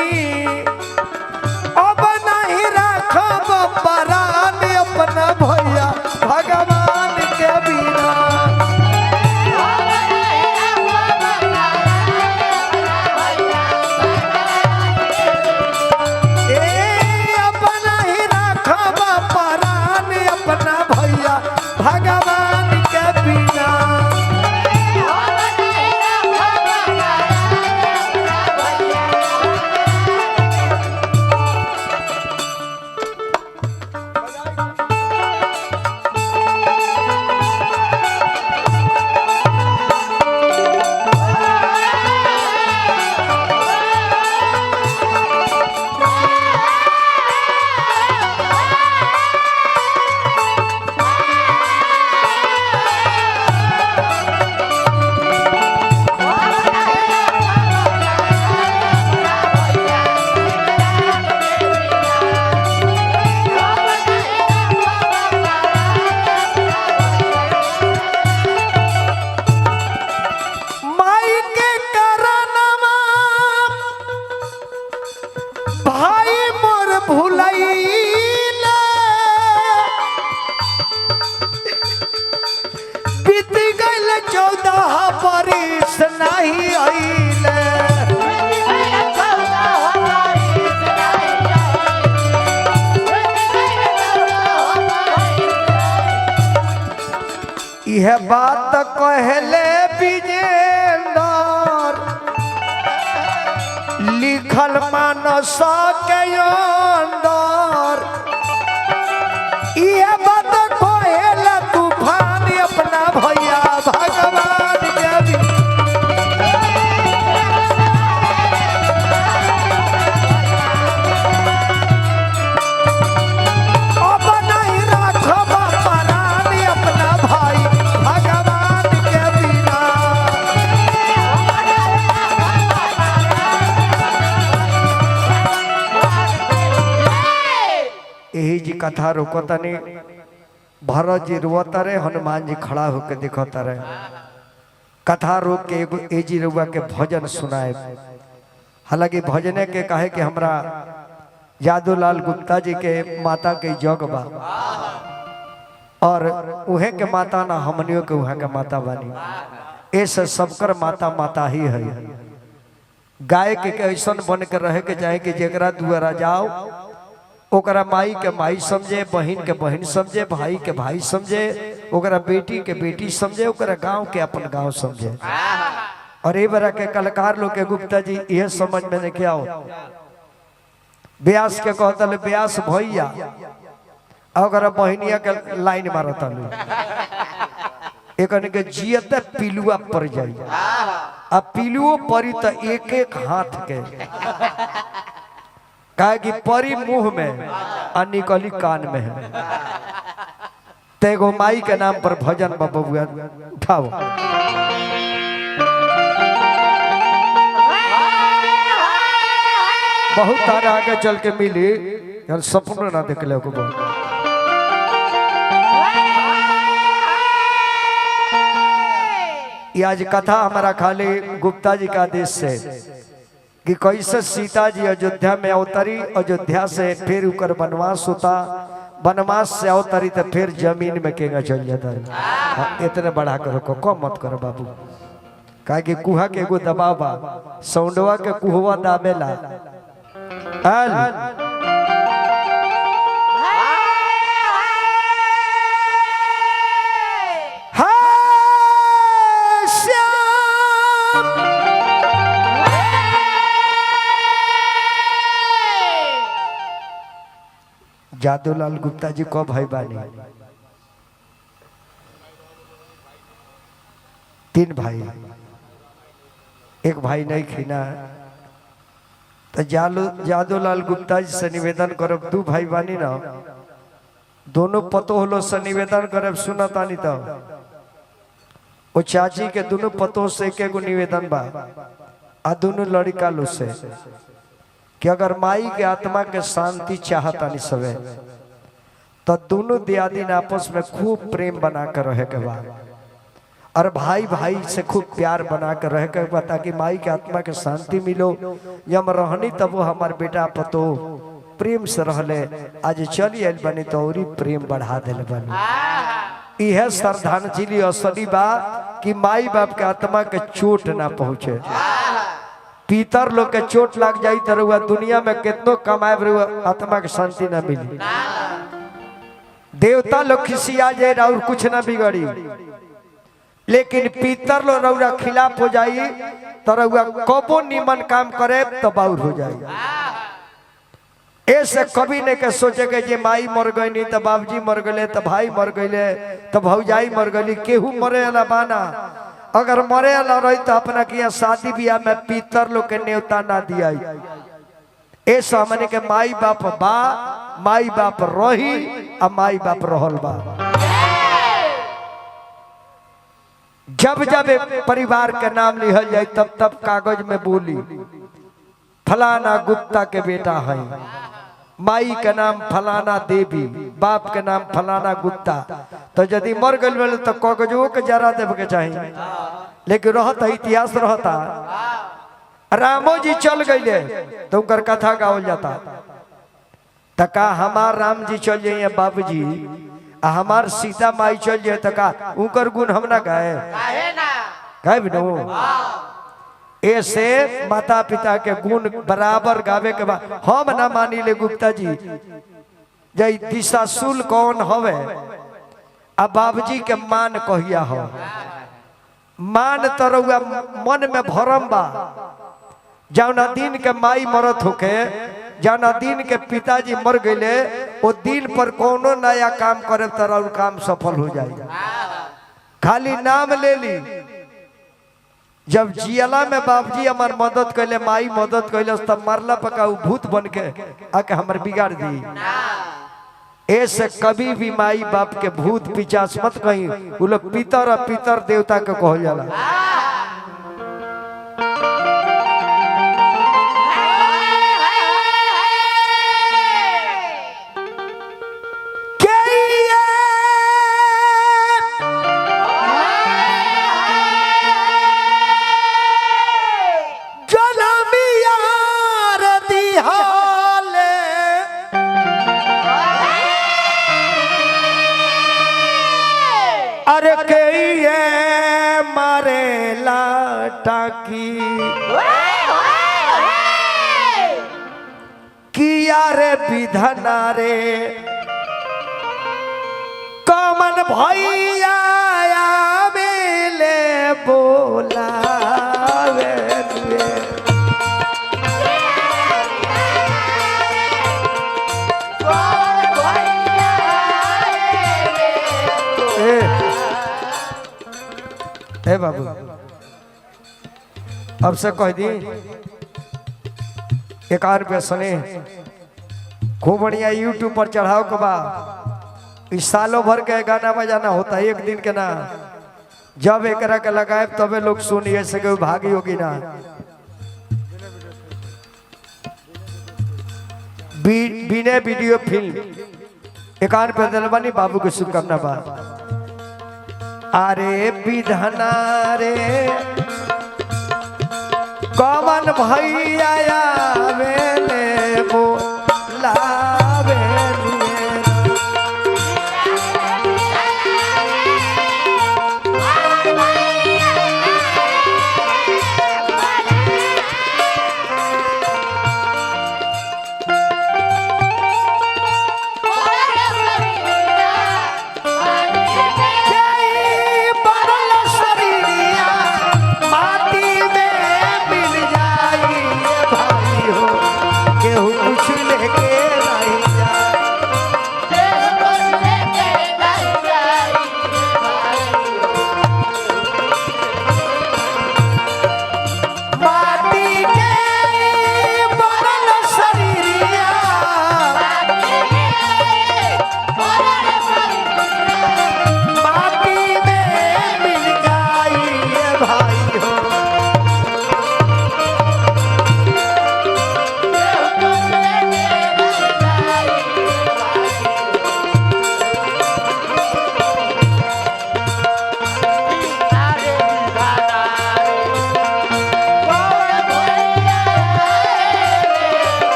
अब नहीं राखब परान अपना भैया भगवान के बिना अब नहीं राखब परान अपना भैया भगवान के बिना नहीं आइले यह बात कहले विजेंदर लिखल मानस के अंदर यह बात कहले तूफान अपना भैया भगवान के भी यही जी कथा रोकतनी भरत जी रोता रहे हनुमान जी खड़ा होकर दिखता रहे कथा रोक के एगो एजी रुआ के भजन सुनाए हालांकि भजने के कहे कि हमरा यादूलाल गुप्ता जी के माता के जग बा और उहे के माता ना हमनियों के उहे के माता बानी ऐसे सबकर माता माता ही है गाय के ऐसा बन के रहे के चाहे कि जेकरा दुआरा जाओ ओकरा माई के माई समझे बहन के बहन समझे भाई के भाई समझे ओकरा बेटी के बेटी समझे ओकरा गांव के अपन गांव समझे और ये बरा के कलाकार लोग के गुप्ता जी यह समझ में नहीं क्या हो ब्यास के कहता ब्यास भैया अगर बहनिया के लाइन मारता एक के जियते पिलुआ पड़ जाए अब पीलुओ परी तो एक एक हाथ के कहा कि परी मुंह में और निकली कान में है। तेगो माई के नाम पर भजन बबुआ उठाओ। बहुत तारा आगे चल के मिली यार सपना ना देख ले को बहुत। ये आज कथा हमारा खाली गुप्ता जी का आदेश से कि कैसे सीता जी अयोध्या में अवतरी, अयोध्या से फिर उकर वनवास होता, वनवास से अवतरी तो फिर जमीन में केगा चल जाता है। इतने बढ़ा करो को कम मत करो बाबू, कहा कि कुहा के एगो दबाव बा, सौंडवा के कुहवा दाबेला। जादूलाल गुप्ता जी को भाई बानी, 3 भाई, एक भाई नहीं खीना। तो जादूलाल गुप्ता जी से निवेदन करब 2 भाई बानी ना, दोनों पतो होलो से निवेदन करब सुनतानी तो वो चाची के दोनों पतो से एक निवेदन बा आ दोनों लड़का लो से कि अगर माई के आत्मा के शांति चाहतानी सवे तो दोनों दियादीन आपस में खूब प्रेम बना कर रहे के बा, और भाई भाई से खूब प्यार बना कर रहे के बा, ताकि माई के आत्मा के शांति मिलो। यम रहनी तब वो हमार बेटा पतो प्रेम से रहले, आज चली आयल बनी तो और प्रेम बढ़ा दिल बनी। यह श्रद्धांजलि असली बा कि माई बाप के आत्मा के चोट ना पहुँचे। पीतर लोग के चोट लग जाई तो रुआ दुनिया में कितनो कमाए रुआ आत्मा की शांति ना मिली। देवता लोग खिसिया जाए और कुछ ना बिगड़ी, लेकिन पीतर लोग रउरा खिलाफ हो जाई तो रउआ कबो निमन काम करे तो बाउर हो जाए। ऐसे कभी नहीं के सोचे के जे माई मर गई नहीं तो बाबूजी मर गए तो भाई मर गए तो भौजाई मर गई, केहू मरे वाला बाना। अगर मरे वाला रही तो अपना किया शादी ब्याह में पीतर लोग के न्योता ना दिया। ऐसा हमने के माई बाप बा, माई बाप रही और माई बाप रहल बा। जब जब परिवार के नाम लिखल जाए तब तब कागज में बोली फलाना गुप्ता के बेटा है, माई के नाम फलाना देवी, बाप के नाम फलाना गुप्ता। तो यदि मर गए तो कागजों के जरा देव के चाहिए, लेकिन रहता इतिहास रहता। रामो जी चल गए तो उनकर कथा गावल जाता, तो का हमार राम जी चल जाइए बाबूजी, हमार सीता माई चल जाए तो का उनकर गुण हम ना गाए, गाए भी ऐसे माता पिता के गुण बराबर गावे के बाद हम ना मानी ले गुप्ता जी जय दिशाशूल कौन हवे। अब बाबूजी के मान कहिया हो, मान तरौआ मन में भरम बा। जौना दिन के माई मरत होके, जौना दिन के पिताजी मर गए, वो दिन पर कोनो नया काम करे तरह काम सफल हो जाए। खाली नाम ले ली, जब जियाला में बाबूजी हमार मदद कैले, माई मदद कैले, तब मरला पका भूत बन के आके हमार बिगाड़ दी। ऐसे कभी भी माई बाप के भूत पिचास मत कहीं, वो लोग पितर और पितर देवता के कहल जाला। अरे के ये मारे लाटाकी किया रे विधना रे कमन भैया मिले बोला ए बाबू अब से कह दी एक आर पे सुने खूब बढ़िया यूट्यूब पर चढ़ाओ के बा इस सालों भर के गाना बजाना होता है एक दिन के ना जब एक के लगाए तबे लोग सुनिए सके भागी होगी ना बिने वीडियो फिल्म एकान पे दिलवानी बाबू की शुभकामना बा अरे विधना रे कमन भैया वेले बोलावे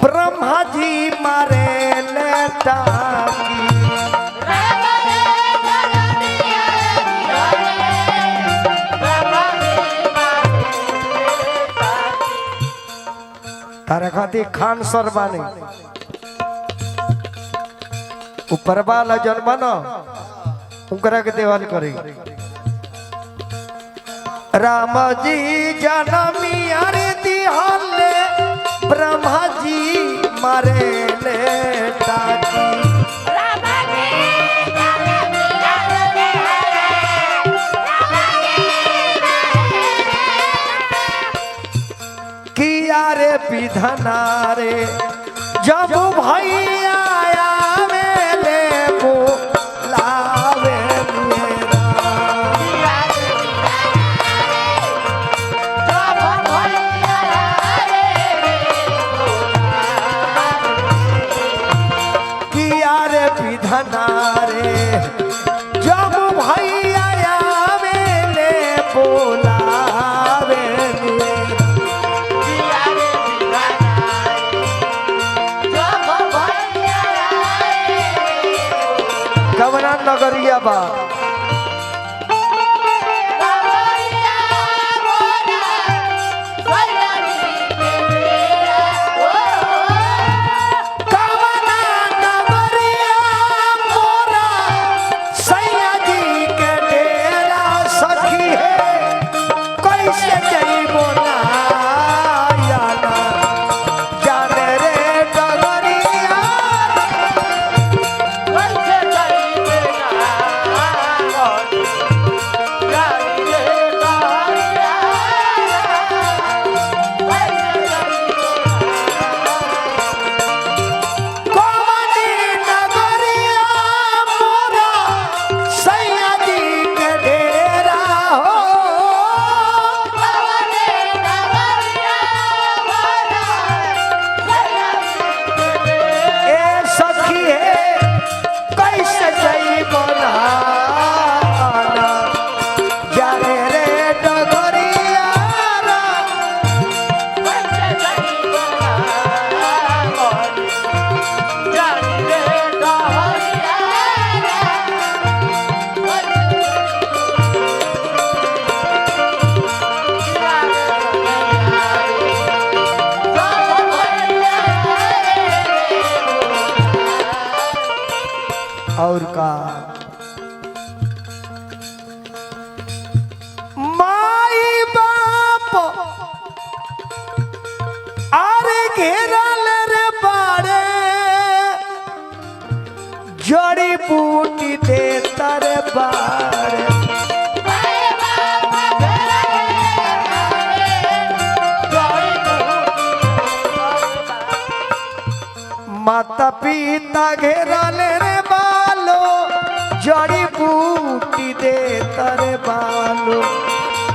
ब्रह्मा जी मारे लेटाकी तारे खाती खान सर बानी ऊपर वाला जन्म न उनकरा के देवाल करी राम जी जनमी अरे दिहाले ब्रह्मा जी मारे लेटाकी किया रे विधना रे जब भैया आवेले बोलावे विधना रे जब भैया आवेले बोलावे कवना नगरिया बा और का घेरल रे बाड़े जड़ी बूटी दे तारे बाड़े माता पिता घेरल रे बालो जड़ी बूटी दे तारे बालो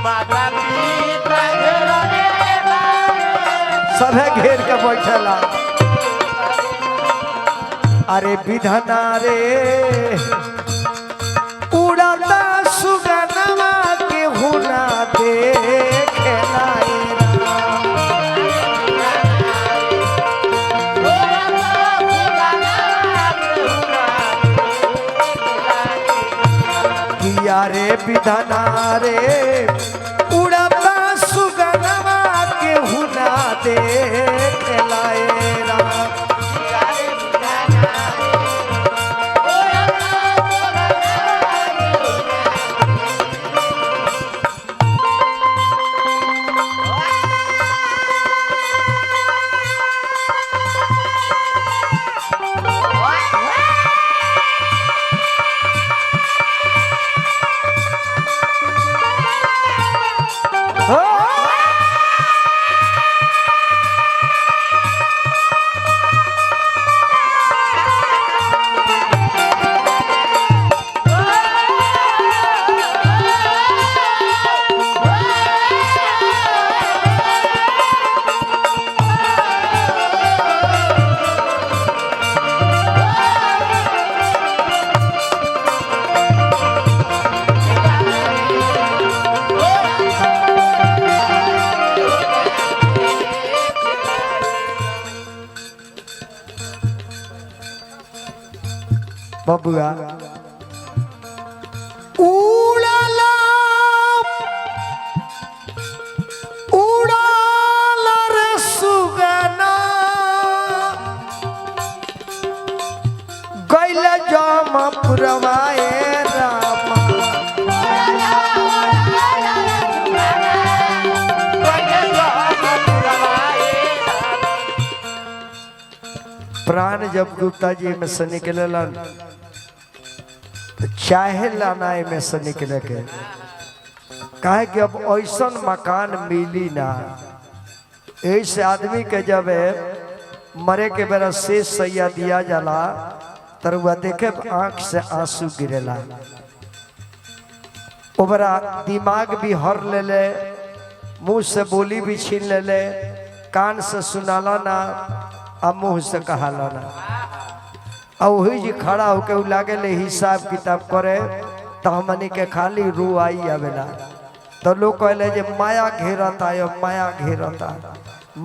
माता पिता घेरले बाड़े सभे घेर के बैठला अरे विधना रे उड़ाता सुगनमा के हुना देखेला किया रे विधना रे उड़ाता सुगनमा के हुना देखेला बबुआ उड़ाला उड़ाला रे सुगना गैल जम पुरवाए रामा प्राण जब गुप्ता जी में से निकलन चाहे लाना में से निकले के कहे कि अब ऐसा मकान मिली ना ऐसे आदमी के जब मरे के बेरा शेष सैया दिया जाला तर वह देखे आंख से आंसू गिरेला ओबरा दिमाग भी हर ले ले मुंह से बोली भी छीन ले ले कान से सुनाला ना अब मुंह से कहाला ना और वही जी खड़ा होके उ लागे ले हिसाब किताब करे तो हमनी के खाली रू आई आवेला तो लोग कहले जे माया घेरता है माया घेरता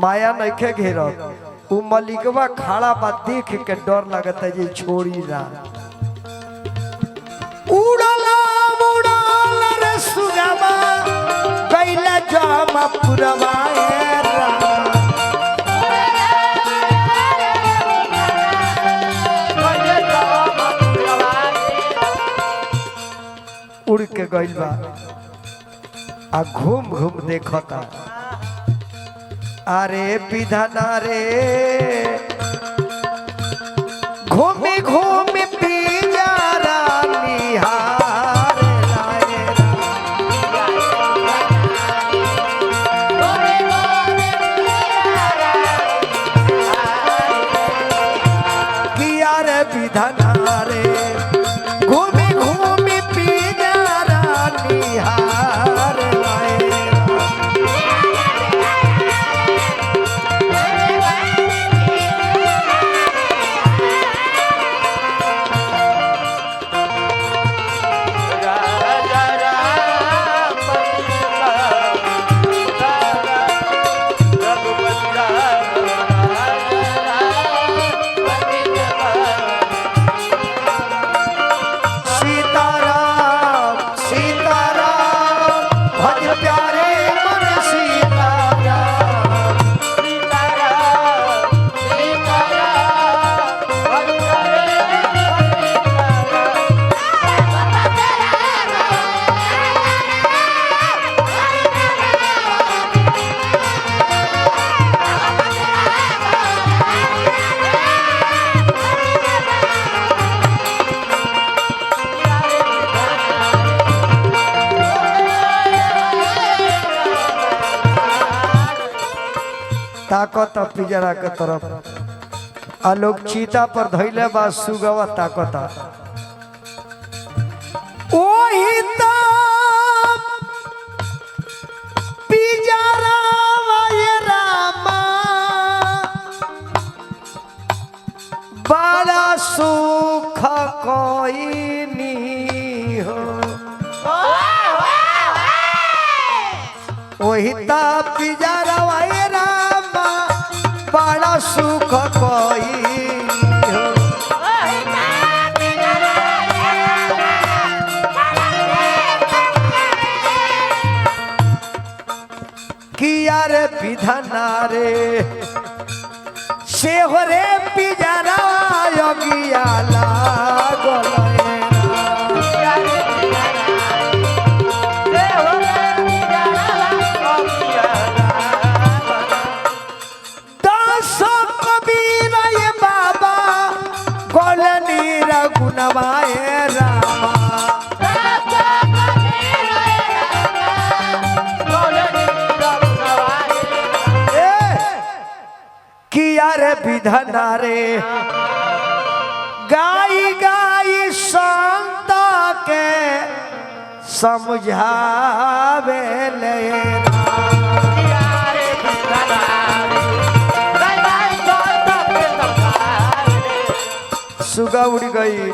माया नइखे घेरत उ मलिकवा खड़ा बा देख के डर लगता जे छोड़ी ना उड़ला उड़ला रे सुगमा गइला जामा पुरवा उड़ के गइल बा आ घूम घूम देखता अरे विधना रे घूमी घूमी पिंजरा निहार लाए किया रे विधना रे घूमी घूमी पिंजरा निहार लाए ताकत पिजरा के तरफ आलोक चीता पर धैले बा सुगवा ताकता ओही तो पिजरा वाये रामा बड़ा सुख कोई नहीं हो वही ता पिजरा वाये रामा बड़ा सुख कोई हो किया रे विधना रे शेहरे पिजरा योगिया लागल दस कबीर ये बाबा गोलनी रघुनवाए रामा किया रे विधना रे गाई गाई संत के समझावे ले सुगा उड़ गई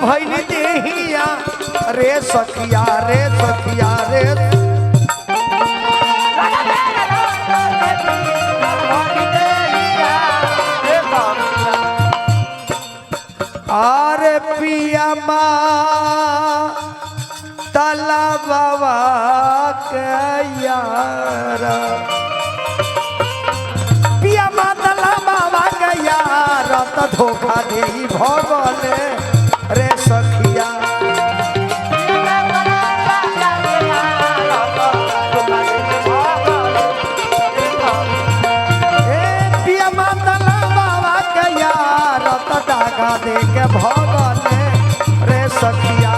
भैल देहिया रे सखिया रे सखिया रे आरे पिया माँ तला बाबा के यार पिया माँ तला बाबा के यार तो धोखा दे भगले रे सखिया पिया मातला बाबा के यार तो डाका दे के भगले रे सखिया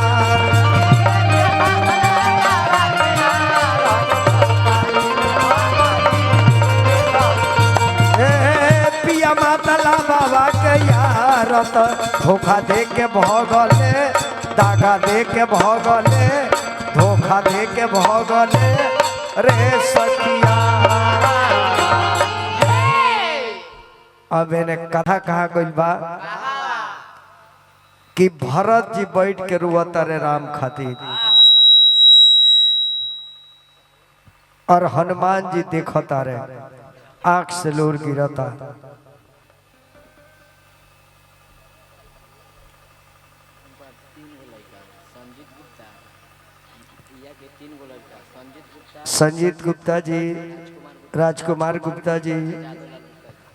पिया मातला बाबा के यार तो धोखा दे के भगले दागा दे के भगले धोखा दे के भगले रे सखिया अब एने कथा कहा गइल बा कि भरत जी बैठ के रुवत रे राम खातिर और हनुमान जी देखता रे आंख से लोर गिरता संजीत गुप्ता जी राजकुमार गुप्ता जी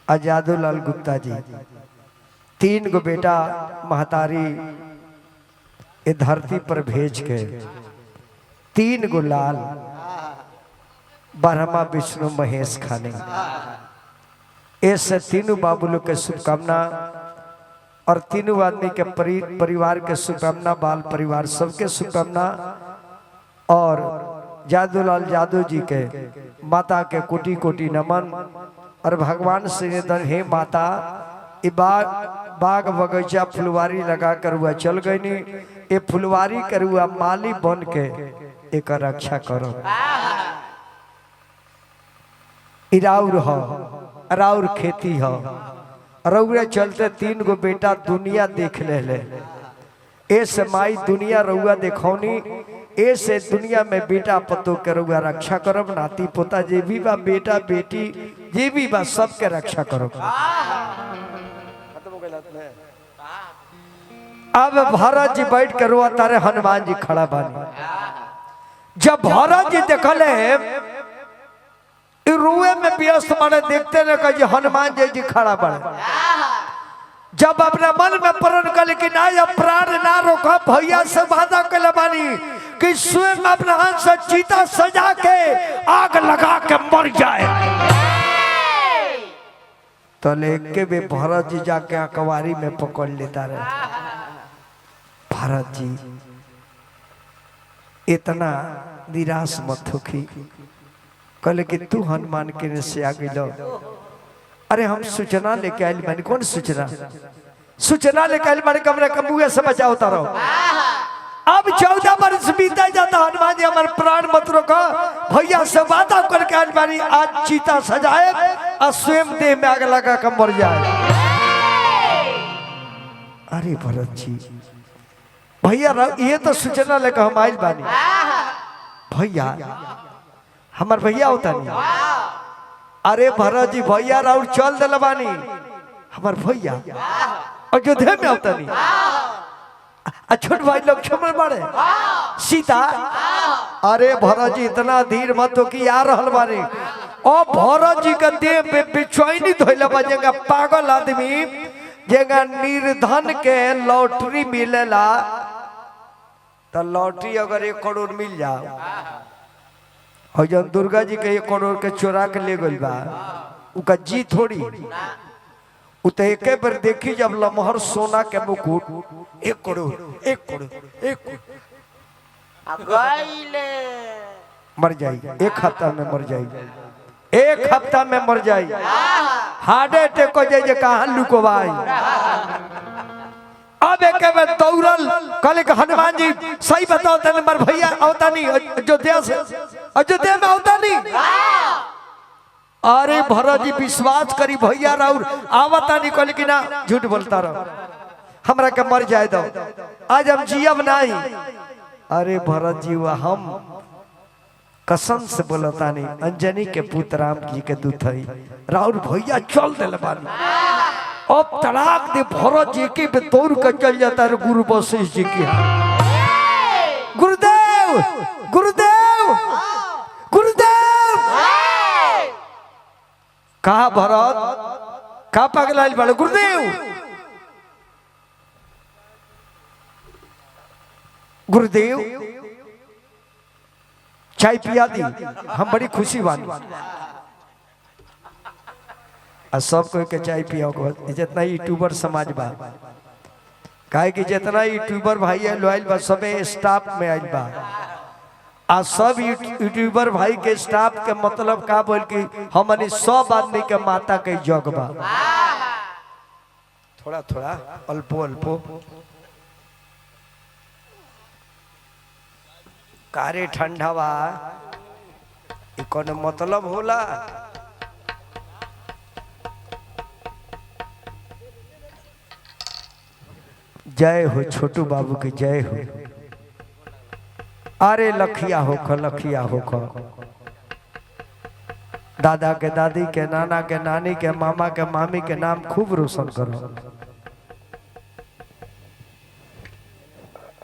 आजादुलाल गुप्ता जी तीन गो बेटा महतारी ये धरती पर भेज के तीन गो लाल ब्रह्मा विष्णु महेश खाने ऐसे तीनों बाबू लोग के शुभकामना और तीनों आदमी के परिवार के शुभकामना बाल परिवार सबके शुभकामना और जादूलाल जादू जी के माता के कोटि कोटि नमन और भगवान से निवेदन हे माता ये बाग बगीचा फुलवारी लगा कर हुआ चल गई नी ये फुलवारी कर हुआ माली बन के एक रक्षा करो इराउर हो राउर खेती हो रउरे चलते तीन गो बेटा दुनिया देख ले ऐसे माई दुनिया रउआ देखौनी ऐसे दुनिया में बेटा पतो के रउआ रक्षा करब नाती पोता जे भी बा बेटा बेटी जे भी बा सबके रक्षा करो। अब भरत जी बैठ के रोआ तारे हनुमान जी खड़ा बानी। जब भरत जी देखले रुए में व्यस्त बने देखते न कहे हनुमान जय जी खड़ा बड़े। जब अपने मन में प्रण कर कि ना अब प्राण ना रोका भैया से वादा कर बानी कि स्वयं अपने हाथ से चीता सजा के आग लगा के मर जाए। तो लेके भी भरत जी जाके अकवारी में पकड़ लेता रहे। भरत जी इतना निराश मत होखी, कहले कि तू हनुमान के से आ गई। अरे हम सूचना लेके आयल बानी। कौन सूचना? सूचना लेके आयल बानी कमरे कमुए से बचाओ तारो। अब 14 वर्ष बीता जाता, हनुमान जी हमारे प्राण मत रोको, भैया से वादा करके आयल बानी आज चीता सजाए और स्वयं देह में आग लगा कर मर जाए। अरे भरत जी भैया ये तो सूचना लेकर हम आयल बानी। भैया हमार भैया होता नहीं। अरे भरत जी भैया राउर चल दिल बानी, हमार भैया अयोध्या में होता नहीं। छोट भाई लोग क्षमण बाड़े सीता। अरे भरत जी इतना धीर मत हो कि आ रहल बानी। और भरत जी का देह पे बिछोइनी धोइले बजेगा पागल आदमी जेगा निर्धन के लॉटरी मिलेला। तो लॉटरी अगर 1 करोड़ मिल जाओ और जब दुर्गा जी के 1 करोड़ के चोरा के ले गई बा उनका जी थोड़ी उ तो एक बार देखी जब लमहर सोना के मुकुट 1 करोड़ 1 करोड़ 1 मर जाई। 1 हफ्ता में मर जाई, 1 हफ्ता में मर जाई। हार्ट अटैक हो जाए कहाँ लुकवाई। अब एक बार दौड़ल कहले कि हनुमान जी सही बताओ तने मर भैया आवता नहीं अयोध्या से, अयोध्या में आवता नहीं। अरे भरत जी विश्वास करी भैया राउर आवता नहीं, कहले कि ना झूठ बोलता रहो हमरा के मर जाए दो आज हम जियब नहीं। अरे भरत जी वह हम कसम से बोलता नहीं, अंजनी के पुत्र राम जी के दूत है राउर भैया चल दिल बानी। अब तड़ाक दे भरत जी के दौड़ कर चल जाता है गुरु वशिष्ठ जी की। गुरुदेव गुरुदेव गुरुदेव कहा भरत कहा पगलाइल बड़े गुरुदेव गुरुदेव चाय पिया दी, हम बड़ी खुशी बानी। और सब कोई के चाय पिया जितना यूट्यूबर समाज बा, काहे कि जितना यूट्यूबर भाई आयल बा सबे स्टाफ में आयल बा। आ सब यूट्यूबर भाई के स्टाफ के मतलब का बोल कि हमनी सब आदमी के माता के जग बा। थोड़ा थोड़ा अल्पो अल्पो कारे ठंडा बा कोनो मतलब होला। जय हो छोटू बाबू की जय हो। अरे लखिया होख लखिया होख, दादा के दादी के नाना के नानी के मामा के मामी के नाम खूब रोशन करो।